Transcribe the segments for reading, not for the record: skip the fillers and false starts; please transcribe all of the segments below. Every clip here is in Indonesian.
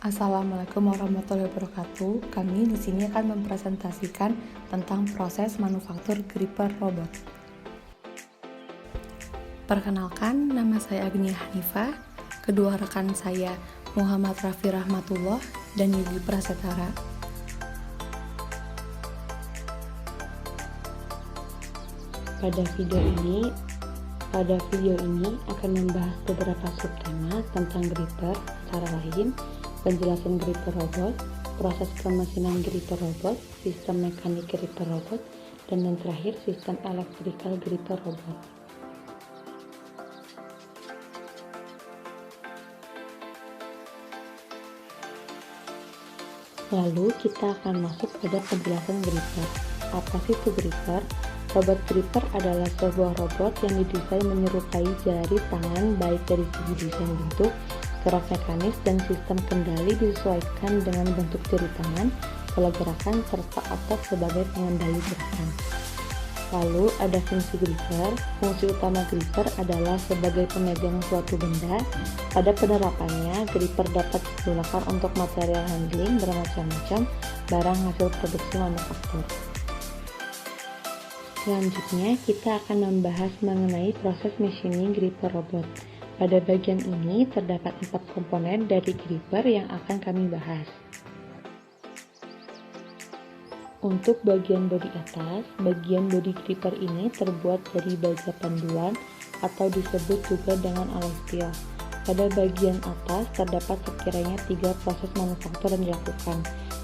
Assalamualaikum warahmatullahi wabarakatuh. Kami di sini akan mempresentasikan tentang proses manufaktur gripper robot. Perkenalkan, nama saya Agnia Hanifah, kedua rekan saya Muhammad Raffi Rahmatullah dan Yugi Prasetara. Pada video ini akan membahas beberapa subtema tentang gripper, antara lain penjelasan gripper robot, proses pemesinan gripper robot, sistem mekanik gripper robot, dan yang terakhir sistem elektrikal gripper robot. Lalu kita akan masuk pada penjelasan gripper. Apa sih itu gripper? Robot gripper adalah sebuah robot yang didesain menyerupai jari tangan baik dari segi desain bentuk, gerak mekanis, dan sistem kendali disesuaikan dengan bentuk jari tangan, pola gerakan, serta otot sebagai pengendali gerakan. Lalu ada fungsi gripper. Fungsi utama gripper adalah sebagai pemegang suatu benda. Pada penerapannya, gripper dapat digunakan untuk material handling bermacam-macam barang hasil produksi manufaktur. Selanjutnya, kita akan membahas mengenai proses machining gripper robot. Pada bagian ini terdapat 4 komponen dari gripper yang akan kami bahas. Untuk bagian bodi atas, bagian bodi gripper ini terbuat dari baja panduan atau disebut juga dengan alloy steel. Pada bagian atas terdapat sekiranya 3 proses manufaktur yang dilakukan.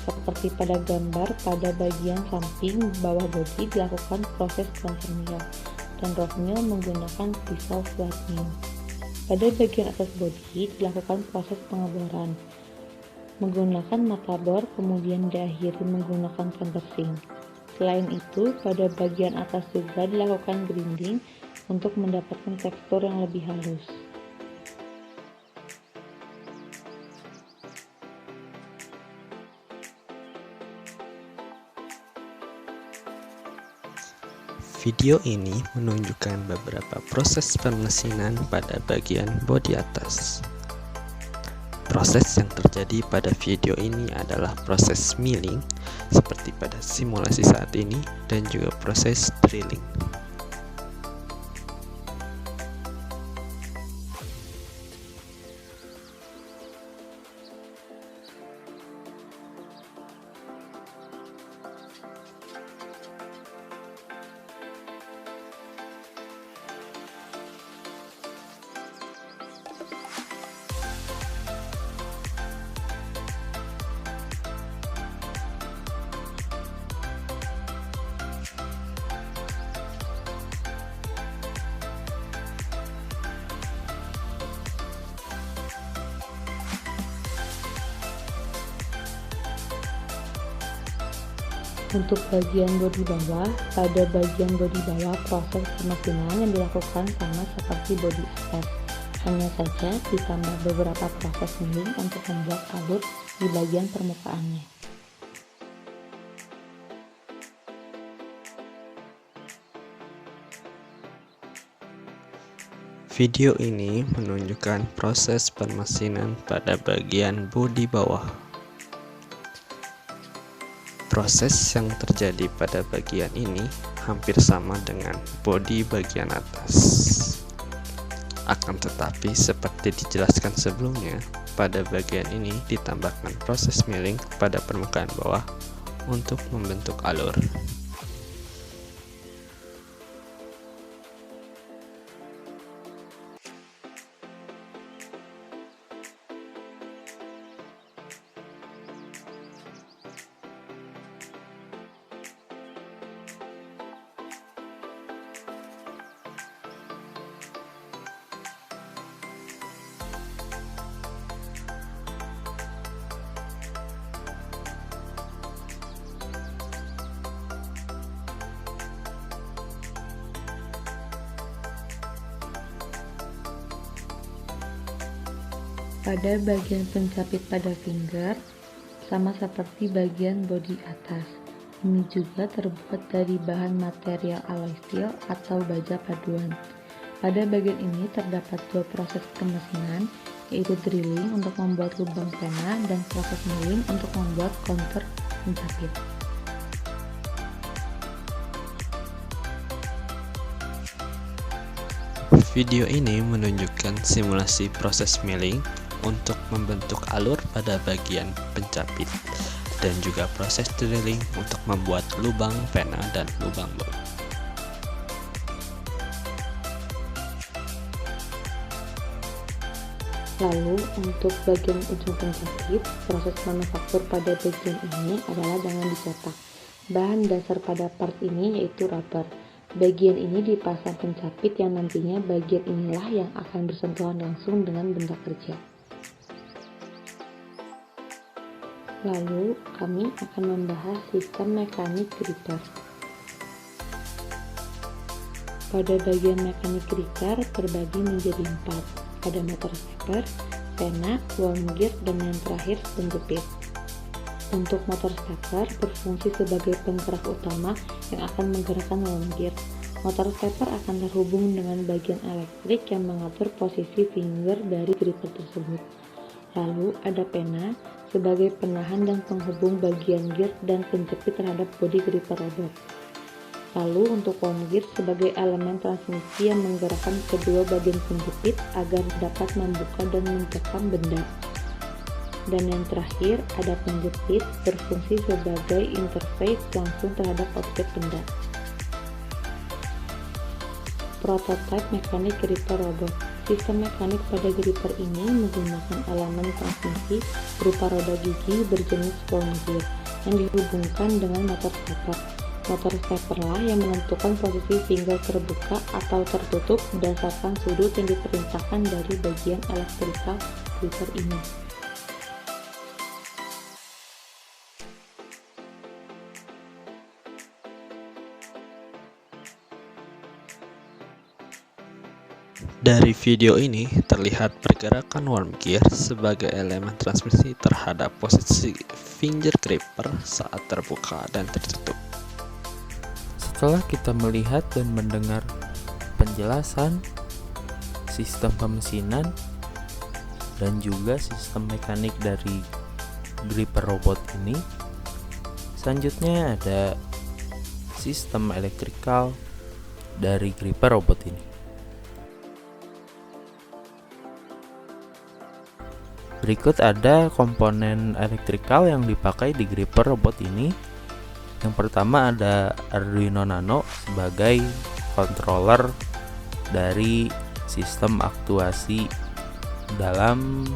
Seperti pada gambar, pada bagian samping bawah bodi dilakukan proses conveyor mill dan rod mill menggunakan pisau flat mill. Pada bagian atas bodi dilakukan proses pengeboran menggunakan mata bor, kemudian diakhiri menggunakan countersink. Selain itu, pada bagian atas juga dilakukan grinding untuk mendapatkan tekstur yang lebih halus. Video ini menunjukkan beberapa proses pemesinan pada bagian bodi atas. Proses yang terjadi pada video ini adalah proses milling seperti pada simulasi saat ini dan juga proses drilling. Untuk bagian bodi bawah, pada bagian bodi bawah proses pemesinan yang dilakukan sama seperti bodi atas. Hanya saja ditambah beberapa proses milling untuk membuat alur di bagian permukaannya. Video ini menunjukkan proses pemesinan pada bagian bodi bawah. Proses yang terjadi pada bagian ini hampir sama dengan bodi bagian atas. Akan tetapi seperti dijelaskan sebelumnya, pada bagian ini ditambahkan proses milling pada permukaan bawah untuk membentuk alur. Pada bagian pencapit pada finger, sama seperti bagian bodi atas. Ini juga terbuat dari bahan material alloy steel atau baja paduan. Pada bagian ini terdapat 2 proses pemesinan, yaitu drilling untuk membuat lubang pena dan proses milling untuk membuat counter pencapit. Video ini menunjukkan simulasi proses milling untuk membentuk alur pada bagian pencapit dan juga proses drilling untuk membuat lubang pena dan lubang baut. Lalu untuk bagian ujung pencapit, proses manufaktur pada bagian ini adalah dengan dicetak. Bahan dasar pada part ini yaitu rubber. Bagian ini dipasang pencapit yang nantinya bagian inilah yang akan bersentuhan langsung dengan benda kerja. Lalu kami akan membahas sistem mekanik gripper. Pada bagian mekanik gripper terbagi menjadi 4. Ada motor stepper, pena, worm gear, dan yang terakhir penjepit. Untuk motor stepper berfungsi sebagai penggerak utama yang akan menggerakkan worm gear. Motor stepper akan terhubung dengan bagian elektrik yang mengatur posisi finger dari gripper tersebut. Lalu ada pena sebagai penahan dan penghubung bagian gear dan penjepit terhadap bodi gripper robot. Lalu untuk worm gear sebagai elemen transmisi yang menggerakkan kedua bagian penjepit agar dapat membuka dan mencekam benda. Dan yang terakhir ada penjepit berfungsi sebagai interface langsung terhadap objek benda. Prototipe mekanik gripper robot. Sistem mekanik pada gripper ini menggunakan elemen transmisi berupa roda gigi berjenis worm gear yang dihubungkan dengan motor stepper. Motor stepper lah yang menentukan posisi finger terbuka atau tertutup berdasarkan sudut yang diperintahkan dari bagian elektrikal gripper ini. Dari video ini terlihat pergerakan worm gear sebagai elemen transmisi terhadap posisi finger gripper saat terbuka dan tertutup. Setelah kita melihat dan mendengar penjelasan sistem pemesinan dan juga sistem mekanik dari gripper robot ini, selanjutnya ada sistem elektrikal dari gripper robot ini. Berikut ada komponen elektrikal yang dipakai di gripper robot ini. Yang pertama ada Arduino Nano sebagai controller dari sistem aktuasi dalam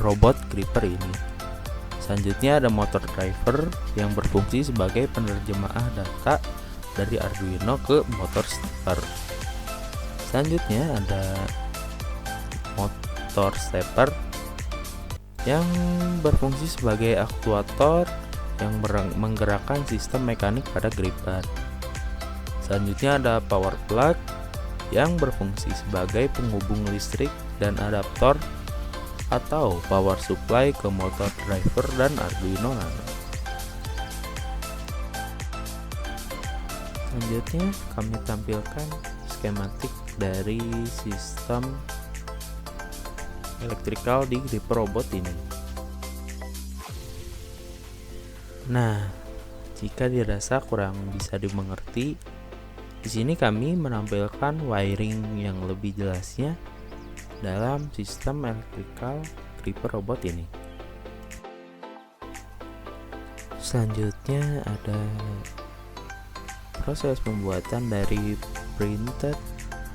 robot gripper ini. Selanjutnya ada motor driver yang berfungsi sebagai penerjemah data dari Arduino ke motor stepper. Selanjutnya ada motor stepper yang berfungsi sebagai aktuator yang menggerakkan sistem mekanik pada gripper. Selanjutnya ada power plug yang berfungsi sebagai penghubung listrik dan adaptor atau power supply ke motor driver dan Arduino Nano. Selanjutnya kami tampilkan skematik dari sistem elektrikal di gripper robot ini. Nah, jika dirasa kurang bisa dimengerti, di sini kami menampilkan wiring yang lebih jelasnya dalam sistem elektrikal gripper robot ini. Selanjutnya ada proses pembuatan dari printed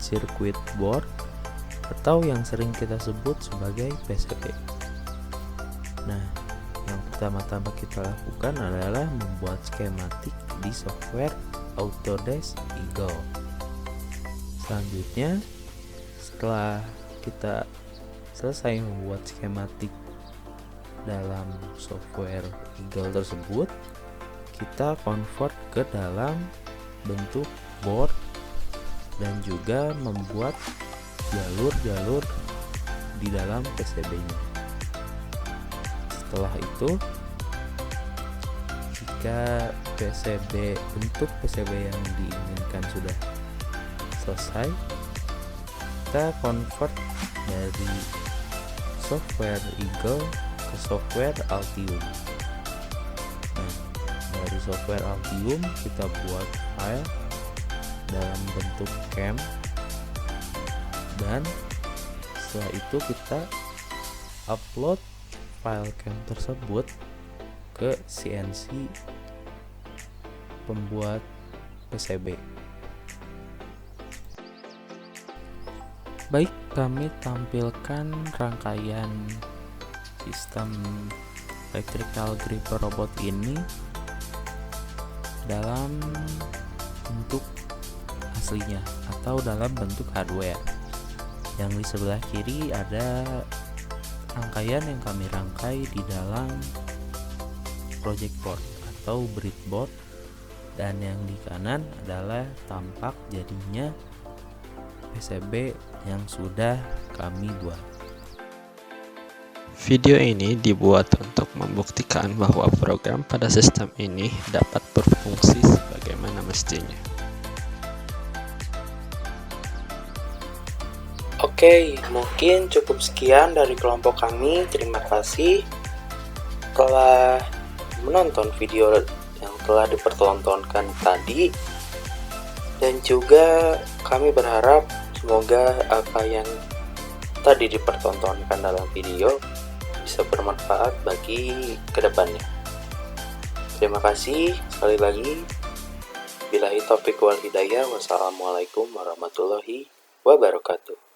circuit board atau yang sering kita sebut sebagai PCB. Nah, yang pertama-tama kita lakukan adalah membuat skematik di software Autodesk Eagle. Selanjutnya, setelah kita selesai membuat skematik dalam software Eagle tersebut, kita convert ke dalam bentuk board dan juga membuat jalur-jalur di dalam PCB-nya. Setelah itu, jika bentuk PCB yang diinginkan sudah selesai, kita convert dari software Eagle ke software Altium. Nah, dari software Altium kita buat file dalam bentuk cam, dan setelah itu kita upload file cam tersebut ke CNC pembuat PCB. Baik, kami tampilkan rangkaian sistem electrical gripper robot ini dalam bentuk aslinya atau dalam bentuk hardware. Yang di sebelah kiri ada rangkaian yang kami rangkai di dalam project board atau breadboard, dan yang di kanan adalah tampak jadinya PCB yang sudah kami buat. Video ini dibuat untuk membuktikan bahwa program pada sistem ini dapat berfungsi sebagaimana mestinya. Oke, mungkin cukup sekian dari kelompok kami. Terima kasih telah menonton video yang telah dipertontonkan tadi, dan juga kami berharap semoga apa yang tadi dipertontonkan dalam video bisa bermanfaat bagi kedepannya. Terima kasih sekali lagi. Billahi taufiq wal hidayah. Wassalamualaikum warahmatullahi wabarakatuh.